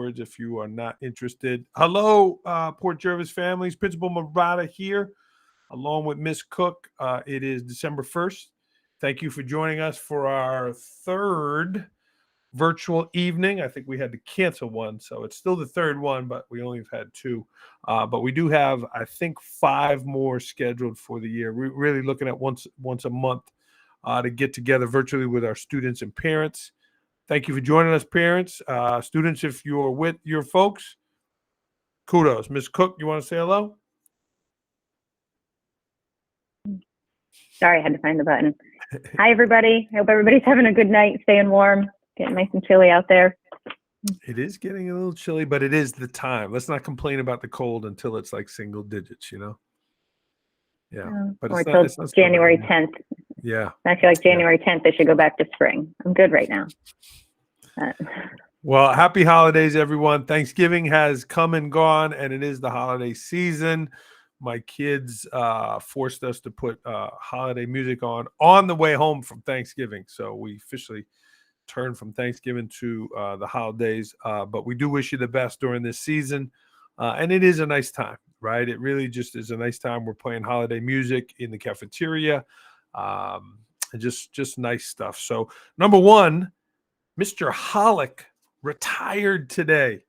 if you are not interested. Hello, Port Jervis families. Principal Murata here, along with Miss Cook. It is December 1st. Thank you for joining us for our third virtual evening. I think we had to cancel one, so it's still the third one, but we only have had two. But we do have, I think, 5 more scheduled for the year. We're really looking at once a month to get together virtually with our students and parents. Thank you for joining us, parents. Students, if you're with your folks, kudos. Ms. Cook, you want to say hello? Sorry, I had to find the button. Hi, everybody. I hope everybody's having a good night, staying warm, getting nice and chilly out there. It is getting a little chilly, but it is the time. Let's not complain about the cold until it's like single digits, Yeah. But it's not January 10th. Yeah. I feel like January 10th, they should go back to spring. I'm good right now. Well, happy holidays, everyone. Thanksgiving has come and gone, and it is the holiday season. My kids forced us to put holiday music on the way home from Thanksgiving. So we officially turned from Thanksgiving to the holidays. But we do wish you the best during this season. And it is a nice time, right? It really just is a nice time. We're playing holiday music in the cafeteria. And just nice stuff. So number one, Mr. Holik retired today.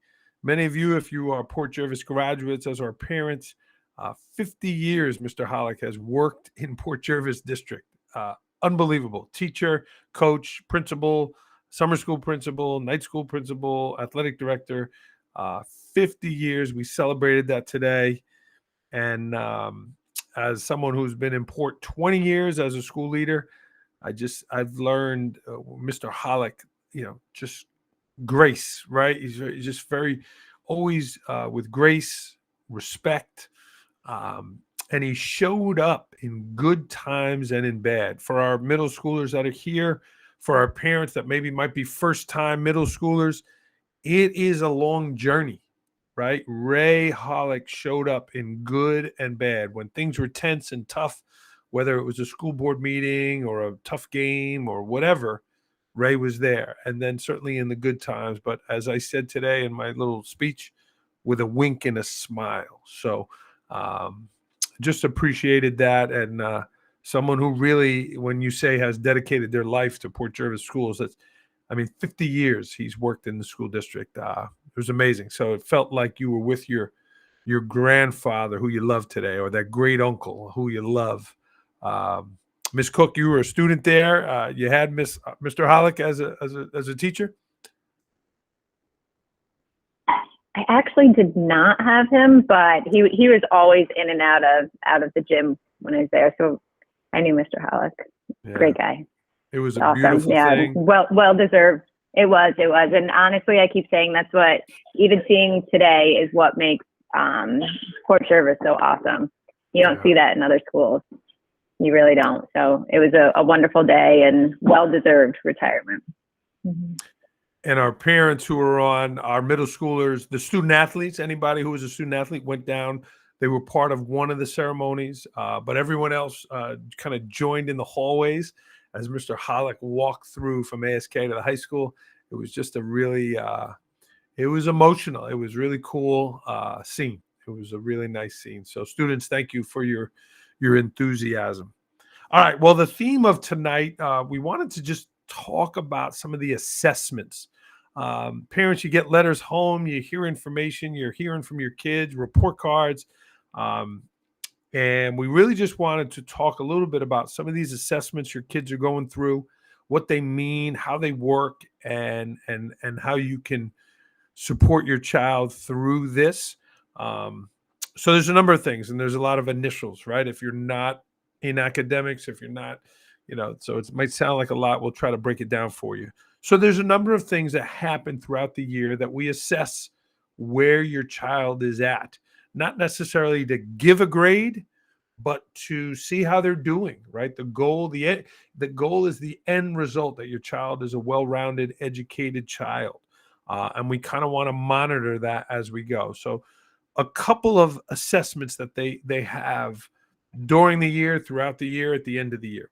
Many of you, if you are Port Jervis graduates, as our parents, 50 years Mr. Holik has worked in Port Jervis District. Unbelievable. Teacher, coach, principal, summer school principal, night school principal, athletic director. 50 years. We celebrated that today. And as someone who's been in Port 20 years as a school leader, I've learned Mr. Holik, just grace, right? He's just very, always with grace, respect. And he showed up in good times and in bad. For our middle schoolers that are here, for our parents that maybe might be first-time middle schoolers, it is a long journey, right? Ray Holik showed up in good and bad. When things were tense and tough, whether it was a school board meeting or a tough game or whatever, Ray was there. And then certainly in the good times. But as I said today in my little speech, with a wink and a smile. So just appreciated that. And someone who really, when you say has dedicated their life to Port Jervis schools, 50 years he's worked in the school district. It was amazing. So it felt like you were with your grandfather who you love today, or that great uncle who you love. Miss Cook, you were a student there. You had Mr. Holik as a teacher. I actually did not have him, but he was always in and out of the gym when I was there. So I knew Mr. Holik. Yeah. Great guy. It was a awesome. beautiful thing. Well deserved. It was. And honestly, I keep saying that's what, even seeing today, is what makes Port Jervis so awesome. You don't see that in other schools. You really don't. So it was a wonderful day and well-deserved retirement. Mm-hmm. And our parents who were on, our middle schoolers, the student athletes, anybody who was a student athlete went down. They were part of one of the ceremonies, but everyone else kind of joined in the hallways as Mr. Holik walked through from ASK to the high school. It was just a really, it was emotional. It was really cool scene. It was a really nice scene. So students, thank you for your enthusiasm. All right. Well, the theme of tonight, we wanted to just talk about some of the assessments. Parents, you get letters home, you hear information, you're hearing from your kids, report cards. And we really just wanted to talk a little bit about some of these assessments your kids are going through, what they mean, how they work, and how you can support your child through this. So there's a number of things, and there's a lot of initials, right? If you're not in academics, if you're not, so it might sound like a lot. We'll try to break it down for you. So there's a number of things that happen throughout the year that we assess where your child is at, not necessarily to give a grade, but to see how they're doing, right? The goal is the end result, that your child is a well-rounded, educated child. And we kind of want to monitor that as we go. So a couple of assessments that they have during the year, throughout the year, at the end of the year.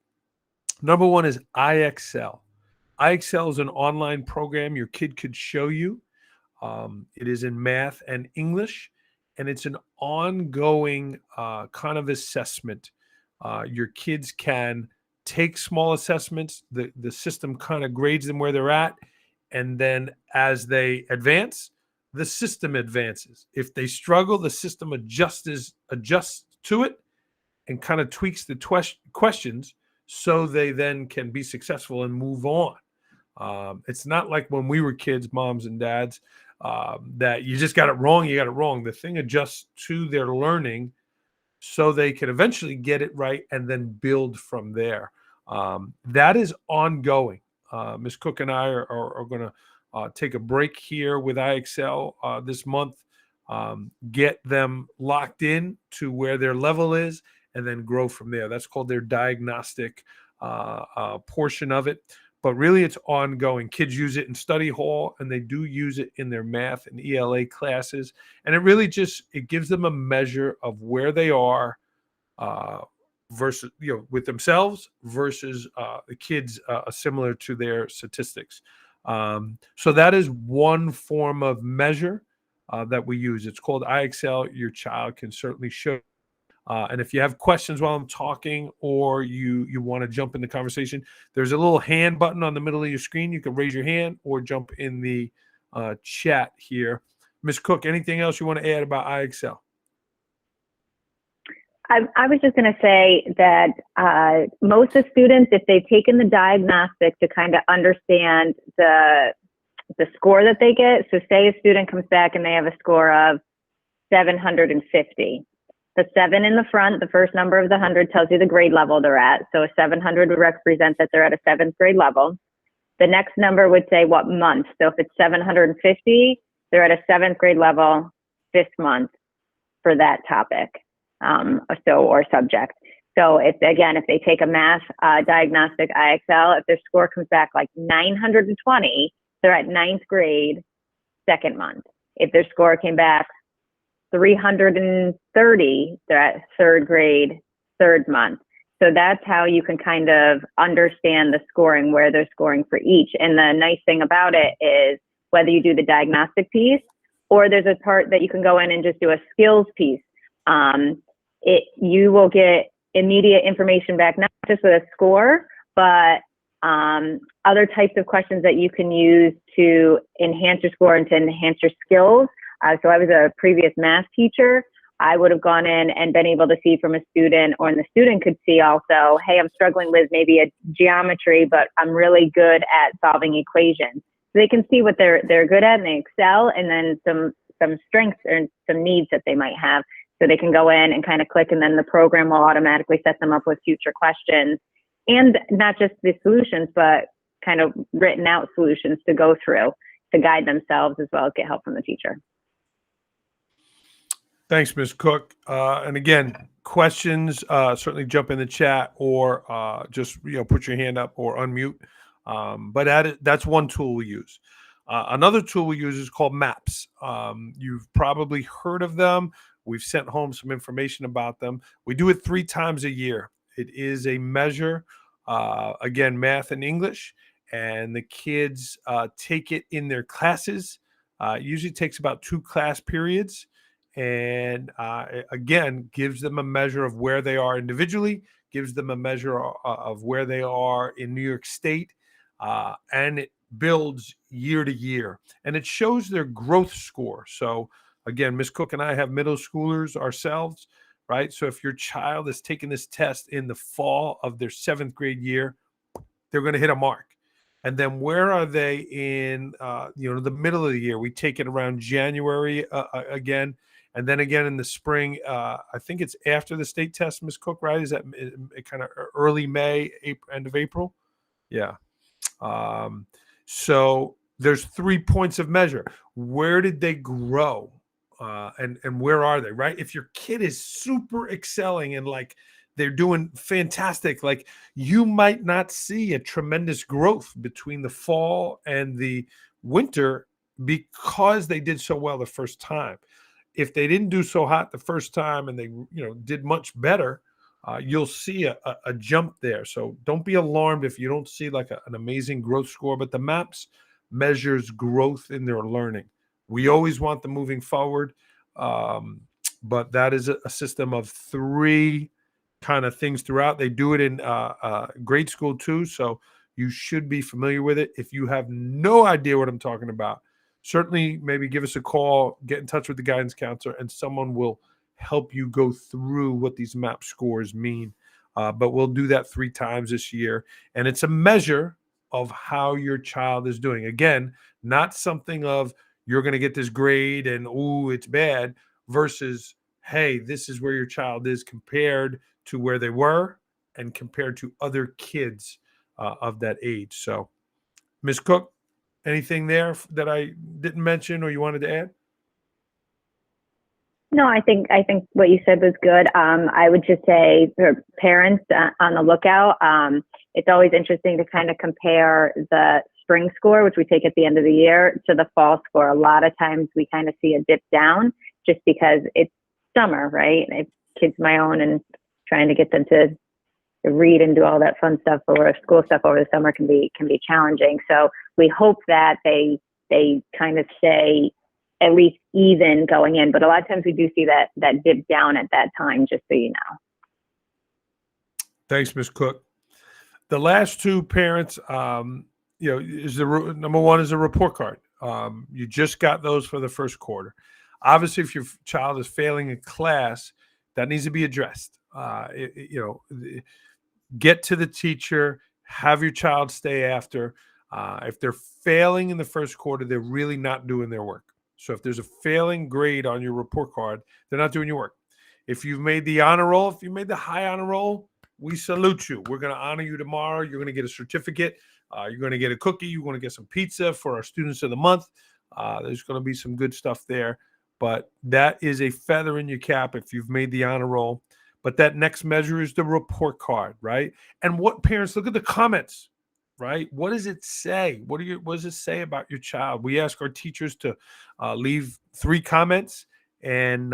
Number one is IXL. IXL is an online program your kid could show you. It is in math and English, and it's an ongoing kind of assessment. Your kids can take small assessments. The system kind of grades them where they're at, and then as they advance, the system advances. If they struggle, the system adjusts to it and kind of tweaks the questions so they then can be successful and move on. It's not like when we were kids, moms and dads, that you just got it wrong, you got it wrong. The thing adjusts to their learning so they can eventually get it right and then build from there. That is ongoing. Ms. Cook and I are going to take a break here with IXL this month, get them locked in to where their level is, and then grow from there. That's called their diagnostic portion of it. But really, it's ongoing. Kids use it in study hall, and they do use it in their math and ELA classes. And it really it gives them a measure of where they are versus, with themselves versus the kids similar to their statistics. So that is one form of measure that we use. It's called IXL. Your child can certainly show. And if you have questions while I'm talking, or you want to jump in the conversation, there's a little hand button on the middle of your screen. You can raise your hand or jump in the chat here. Ms. Cook, anything else you want to add about IXL? I was just going to say that most of the students, if they've taken the diagnostic to kind of understand the score that they get, so say a student comes back and they have a score of 750. The 7 in the front, the first number of the 100, tells you the grade level they're at. So a 700 would represent that they're at a 7th grade level. The next number would say what month. So if it's 750, they're at a 7th grade level, 5th month for that topic, or subject. So if they take a math diagnostic IXL, if their score comes back like 920, they're at 9th grade, 2nd month. If their score came back 330, they're at 3rd grade, 3rd month. So that's how you can kind of understand the scoring, where they're scoring for each. And the nice thing about it is whether you do the diagnostic piece or there's a part that you can go in and just do a skills piece, you will get immediate information back, not just with a score, but other types of questions that you can use to enhance your score and to enhance your skills. So I was a previous math teacher. I would have gone in and been able to see from a student, or the student could see also, hey, I'm struggling with maybe a geometry, but I'm really good at solving equations. So they can see what they're good at and they excel, and then some strengths or some needs that they might have. So they can go in and kind of click, and then the program will automatically set them up with future questions, and not just the solutions, but kind of written out solutions to go through to guide themselves, as well as get help from the teacher. Thanks, Ms. Cook. And again, questions, certainly jump in the chat, or just put your hand up or unmute. But that's one tool we use. Another tool we use is called MAPS. You've probably heard of them. We've sent home some information about them. We do it 3 times a year. It is a measure, again, math and English, and the kids take it in their classes. It usually takes about 2 class periods. And again, gives them a measure of where they are individually, gives them a measure of where they are in New York State, and it builds year to year. And it shows their growth score. So again, Ms. Cook and I have middle schoolers ourselves, right? So if your child is taking this test in the fall of their 7th grade year, they're going to hit a mark. And then where are they in, the middle of the year? We take it around January again. And then again in the spring, I think it's after the state test, Ms. Cook, right? Is that kind of early May, end of April? Yeah. So there's 3 points of measure. Where did they grow? And where are they, right? If your kid is super excelling and like they're doing fantastic, like you might not see a tremendous growth between the fall and the winter because they did so well the first time. If they didn't do so hot the first time and they, did much better, you'll see a jump there. So don't be alarmed if you don't see like an amazing growth score, but the MAPS measures growth in their learning. We always want them moving forward. But that is a system of 3 kind of things throughout. They do it in grade school too, so you should be familiar with it. If you have no idea what I'm talking about, certainly maybe give us a call, get in touch with the guidance counselor, and someone will help you go through what these MAP scores mean. But we'll do that 3 times this year, and it's a measure of how your child is doing. Again, not something of you're going to get this grade and, ooh, it's bad, versus, hey, this is where your child is compared to where they were and compared to other kids of that age. So, Ms. Cook, anything there that I didn't mention or you wanted to add? No, I think what you said was good. I would just say for parents on the lookout, it's always interesting to kind of compare the spring score, which we take at the end of the year, to the fall score. A lot of times we kind of see a dip down just because it's summer, right? I have kids of my own, and trying to get them to read and do all that fun stuff or school stuff over the summer can be challenging. So we hope that they kind of stay at least even going in, but a lot of times we do see that dip down at that time, just so you know. Thanks, Ms. Cook. The last 2 parents, is number 1 is a report card. You just got those for the first quarter. Obviously, if your child is failing a class, that needs to be addressed. Get to the teacher, have your child stay after. If they're failing in the first quarter, they're really not doing their work. So if there's a failing grade on your report card, they're not doing your work. If you've made the honor roll, if you made the high honor roll, we salute you. We're going to honor you tomorrow. You're going to get a certificate. You're going to get a cookie. You're going to get some pizza for our students of the month. There's going to be some good stuff there. But that is a feather in your cap if you've made the honor roll. But that next measure is the report card, right? And what parents, look at the comments, right? What does it say? What does it say about your child? We ask our teachers to leave 3 comments, and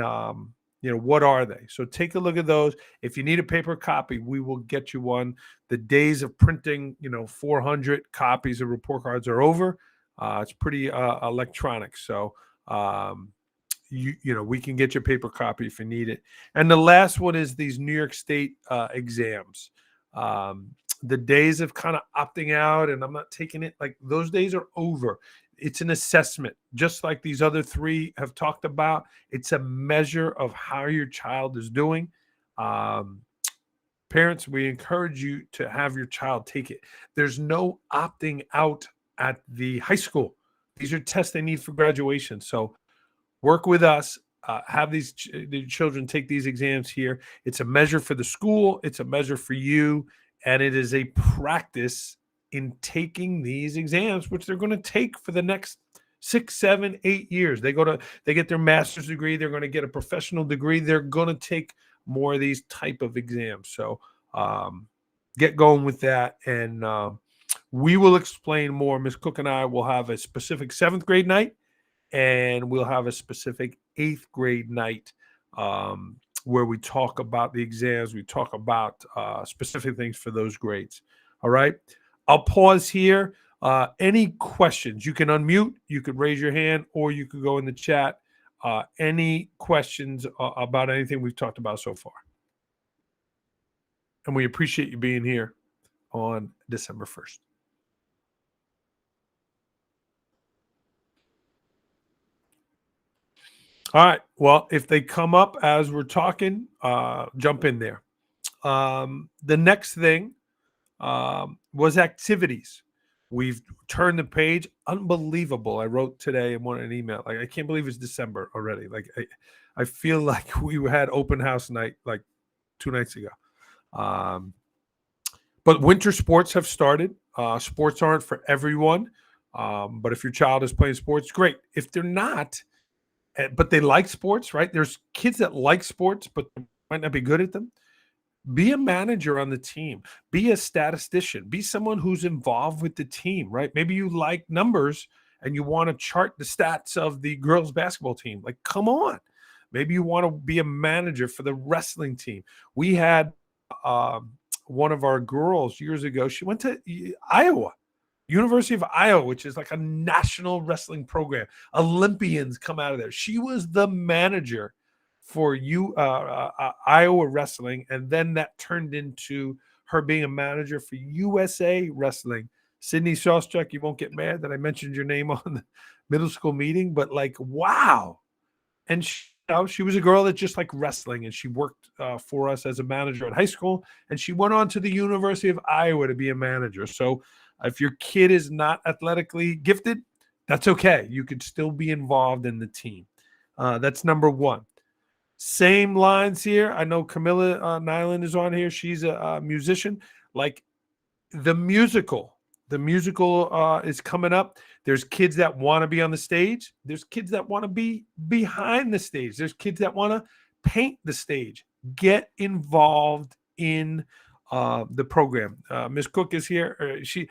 what are they? So take a look at those. If you need a paper copy, we will get you one. The days of printing, 400 copies of report cards are over. It's pretty electronic. So we can get your paper copy if you need it. And the last one is these New York State exams. The days of kind of opting out and I'm not taking it, like those days are over. It's an assessment, just like these other 3 have talked about. It's a measure of how your child is doing. Parents, we encourage you to have your child take it. There's no opting out at the high school. These are tests they need for graduation. So work with us. Have the children take these exams here. It's a measure for the school. It's a measure for you. And it is a practice in taking these exams, which they're going to take for the next 6, 7, 8 years. They get their master's degree. They're going to get a professional degree. They're going to take more of these type of exams. So get going with that. And we will explain more. Ms. Cook and I will have a specific 7th grade night, and we'll have a specific 8th grade night where we talk about the exams. We talk about specific things for those grades. All right. I'll pause here. Any questions? You can unmute, you could raise your hand, or you could go in the chat. Any questions about anything we've talked about so far? And we appreciate you being here on December 1st. All right. Well, if they come up as we're talking, jump in there. The next thing was activities. We've turned the page. Unbelievable. I wrote today in an email. Like, I can't believe it's December already. Like, I feel like we had open house night like 2 nights ago. But winter sports have started. Sports aren't for everyone. But if your child is playing sports, great. If they're not, but they like sports, right? There's kids that like sports, but might not be good at them. Be a manager on the team. Be a statistician. Be someone who's involved with the team, right? Maybe you like numbers and you want to chart the stats of the girls basketball team. Like, come on. Maybe you want to be a manager for the wrestling team. We had one of our girls years ago. She went to Iowa. University of Iowa, which is like a national wrestling program. Olympians come out of there. She was the manager for Iowa wrestling, and then that turned into her being a manager for USA Wrestling. Sydney Shawstruck, you won't get mad that I mentioned your name on the middle school meeting, but like, wow. And she was a girl that just like wrestling, and she worked for us as a manager at high school, and she went on to the University of Iowa to be a manager. So if your kid is not athletically gifted, that's okay. You could still be involved in the team. That's number one. Same lines here. I know Camilla Nyland is on here. She's a musician. Like the musical is coming up. There's kids that want to be on the stage. There's kids that want to be behind the stage. There's kids that want to paint the stage. Get involved in the program. Miss Cook is here. She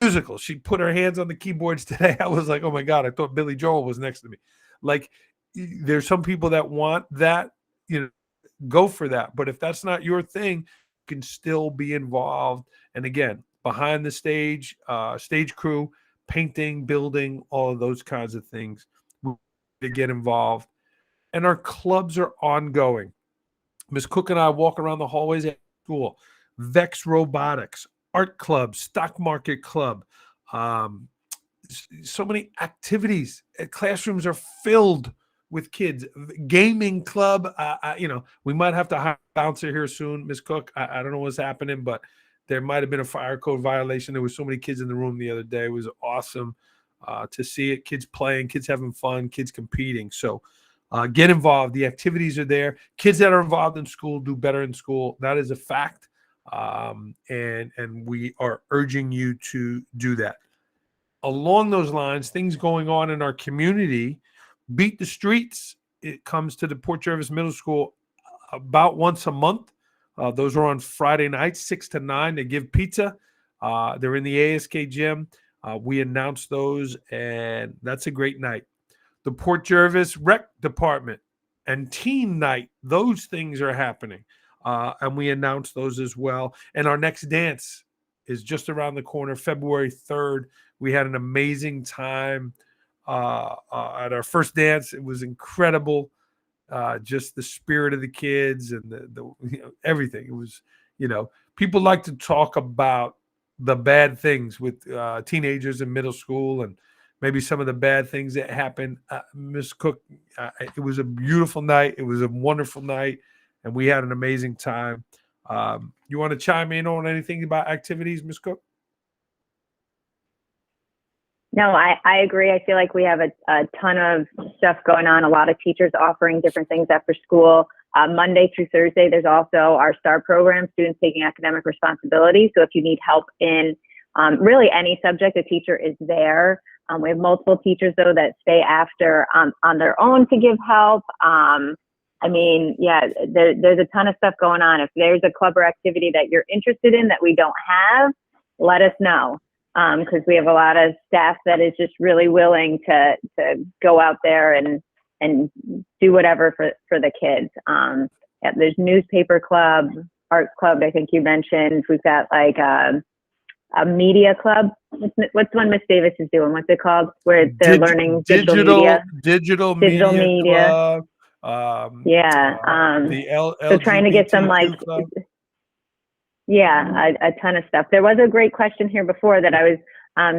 musical. She put her hands on the keyboards today. I was like, oh my God, I thought Billy Joel was next to me. Like, there's some people that want that, go for that. But if that's not your thing, you can still be involved. And again, behind the stage, stage crew, painting, building, all of those kinds of things to get involved. And our clubs are ongoing. Miss Cook and I walk around the hallways at school. Vex Robotics, Art Club, Stock Market Club. So many activities. Classrooms are filled with kids. Gaming club. We might have to hire a bouncer here soon, Miss Cook. I don't know what's happening, but there might have been a fire code violation. There was so many kids in the room the other day. It was awesome to see it. Kids playing, kids having fun, kids competing. So get involved. The activities are there. Kids that are involved in school do better in school. That is a fact. And we are urging you to do that. Along those lines, things going on in our community. Beat the Streets. It comes to the Port Jervis Middle School about once a month. Those are on Friday nights, 6 to 9. They give pizza. They're in the ASK gym. We announce those, and that's a great night. The Port Jervis Rec Department and Teen Night, those things are happening. And we announce those as well. And our next dance is just around the corner, February 3rd. We had an amazing time at our first dance. It was incredible. Just the spirit of the kids and the everything. It was, people like to talk about the bad things with teenagers in middle school and maybe some of the bad things that happened. Miss Cook, it was a beautiful night. It was a wonderful night, and we had an amazing time. You want to chime in on anything about activities, Miss Cook? No, I agree. I feel like we have a ton of stuff going on. A lot of teachers offering different things after school. Monday through Thursday, there's also our STAR program, Students Taking Academic Responsibility. So if you need help in really any subject, a teacher is there. We have multiple teachers, though, that stay after on their own to give help. There's a ton of stuff going on. If there's a club or activity that you're interested in that we don't have, let us know. Because we have a lot of staff that is just really willing to go out there and do whatever for the kids. There's newspaper club, art club, I think you mentioned. We've got like a media club. What's the one Miss Davis is doing? What's it called? Where they're learning digital media. Digital media. Club, so trying to get some club. Yeah, a ton of stuff. There was a great question here before that I was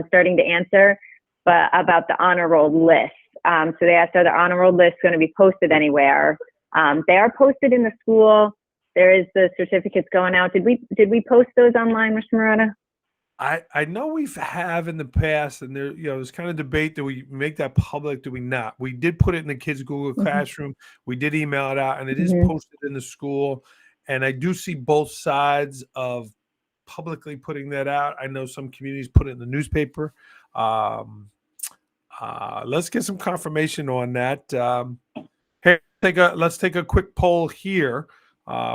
starting to answer, but about the honor roll list. So they asked, are the honor roll lists going to be posted anywhere? They are posted in the school. There is the certificates going out. Did we post those online, Mr. Marotta? I know we have in the past, and there, there's kind of debate. Do we make that public? Do we not? We did put it in the kids' Google Classroom. We did email it out, and it is posted in the school. And I do see both sides of publicly putting that out. I know some communities put it in the newspaper. Let's get some confirmation on that. Hey, let's take a quick poll here.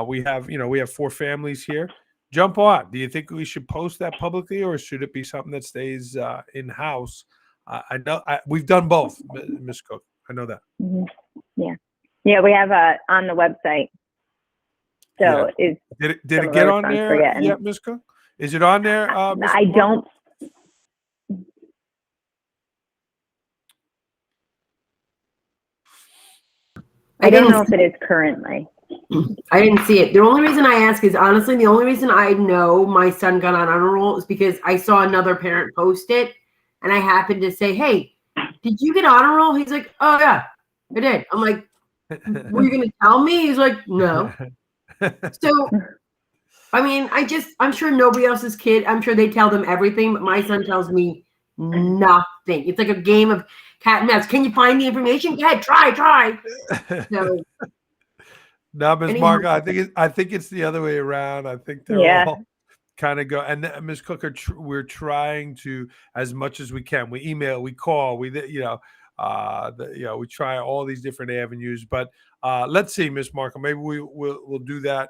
We have 4 families here. Jump on. Do you think we should post that publicly, or should it be something that stays in house? I know we've done both, Ms. Cook. I know that. Yeah, we have on the website. So did it get on there yet, Ms. Cook? Is it on there? I don't. I don't know if it is currently. I didn't see it. The only reason I ask is honestly, the only reason I know my son got on honor roll is because I saw another parent post it, and I happened to say, "Hey, did you get honor roll?" He's like, "Oh yeah, I did." I'm like, "Were you gonna tell me?" He's like, "No." So, I mean, I'm sure nobody else's kid. I'm sure they tell them everything, but my son tells me nothing. It's like a game of cat and mouse. Can you find the information? Yeah, try. So. No, Ms. Marco, I think it's the other way around. I think they're all kind of go. And Ms. Cook, we're trying to, as much as we can. We email, we call, we we try all these different avenues. But let's see, Ms. Marco, maybe we'll do that.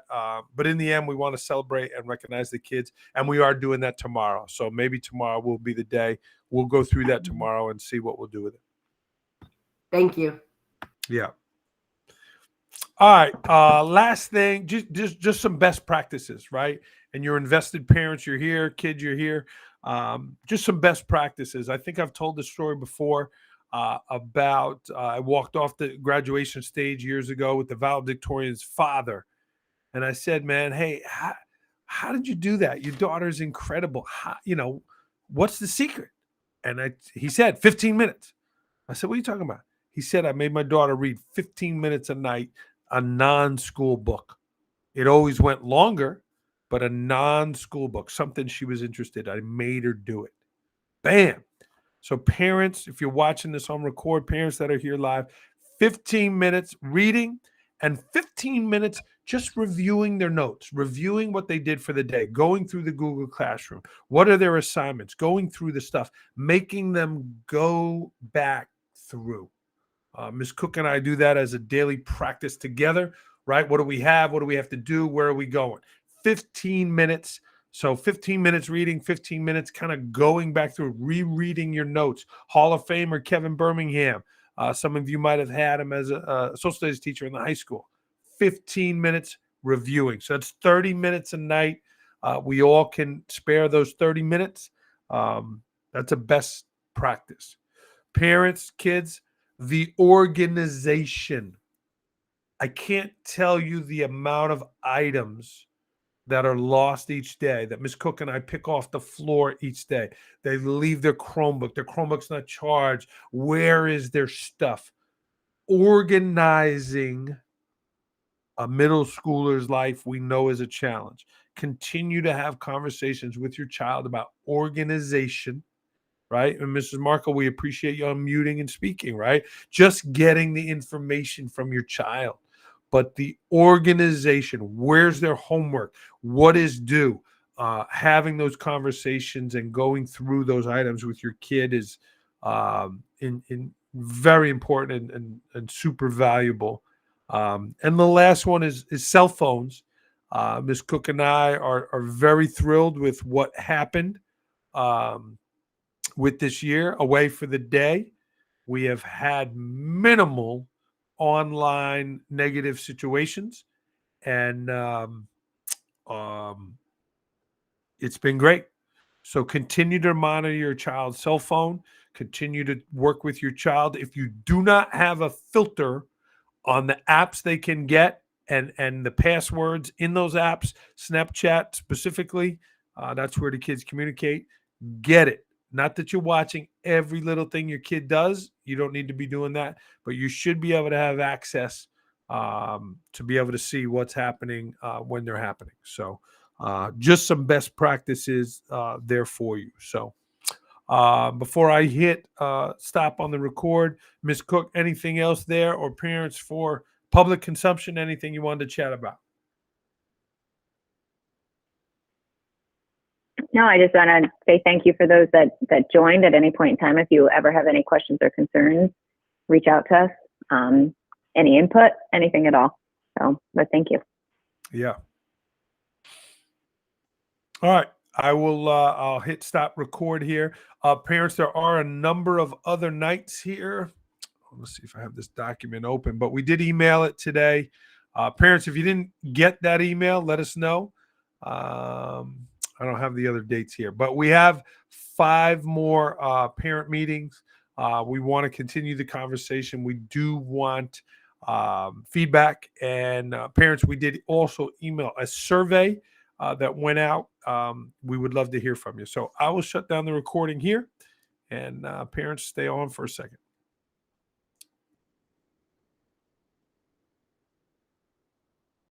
But in the end, we want to celebrate and recognize the kids, and we are doing that tomorrow. So maybe tomorrow will be the day. We'll go through that tomorrow and see what we'll do with it. Thank you. Yeah. All right. Last thing, just some best practices, right? And you're invested parents, you're here, kids, you're here. Just some best practices. I think I've told this story before about I walked off the graduation stage years ago with the valedictorian's father, and I said, "Man, hey, how did you do that? Your daughter's incredible. What's the secret?" And he said, 15 minutes. I said, "What are you talking about?" He said, "I made my daughter read 15 minutes a night, a non-school book. It always went longer, but a non-school book, something she was interested in. I made her do it." Bam. So parents, if you're watching this on record, parents that are here live, 15 minutes reading and 15 minutes just reviewing their notes, reviewing what they did for the day, going through the Google Classroom. What are their assignments? Going through the stuff, making them go back through. Ms. Cook and I do that as a daily practice together, right? What do we have? What do we have to do? Where are we going? 15 minutes. So 15 minutes reading, 15 minutes kind of going back through, rereading your notes. Hall of Famer Kevin Birmingham. Some of you might have had him as a social studies teacher in the high school. 15 minutes reviewing. So that's 30 minutes a night. We all can spare those 30 minutes. That's a best practice. Parents, kids, the organization. I can't tell you the amount of items that are lost each day that Ms. Cook and I pick off the floor each day. They leave their Chromebook. Their Chromebook's not charged. Where is their stuff? Organizing a middle schooler's life, we know, is a challenge. Continue to have conversations with your child about organization. Right. And Mrs. Markle, we appreciate you unmuting and speaking, right? Just getting the information from your child. But the organization, where's their homework? What is due? Having those conversations and going through those items with your kid is in very important and super valuable. And the last one is cell phones. Ms. Cook and I are very thrilled with what happened. With this year away for the day, we have had minimal online negative situations, and it's been great. So continue to monitor your child's cell phone. Continue to work with your child. If you do not have a filter on the apps they can get and the passwords in those apps, Snapchat specifically, that's where the kids communicate. Get it. Not that you're watching every little thing your kid does. You don't need to be doing that, but you should be able to have access to be able to see what's happening when they're happening. So just some best practices there for you. So before I hit stop on the record, Ms. Cook, anything else there, or parents for public consumption, anything you wanted to chat about? No, I just want to say thank you for those that joined at any point in time. If you ever have any questions or concerns, reach out to us. Any input, anything at all. So, but thank you. Yeah. All right. I will, I'll hit stop record here. Parents, there are a number of other nights here. Let's see if I have this document open, but we did email it today. Parents, if you didn't get that email, let us know. I don't have the other dates here, but we have 5 more parent meetings. We want to continue the conversation. We do want feedback. And parents, we did also email a survey that went out. We would love to hear from you. So I will shut down the recording here, and parents, stay on for a second.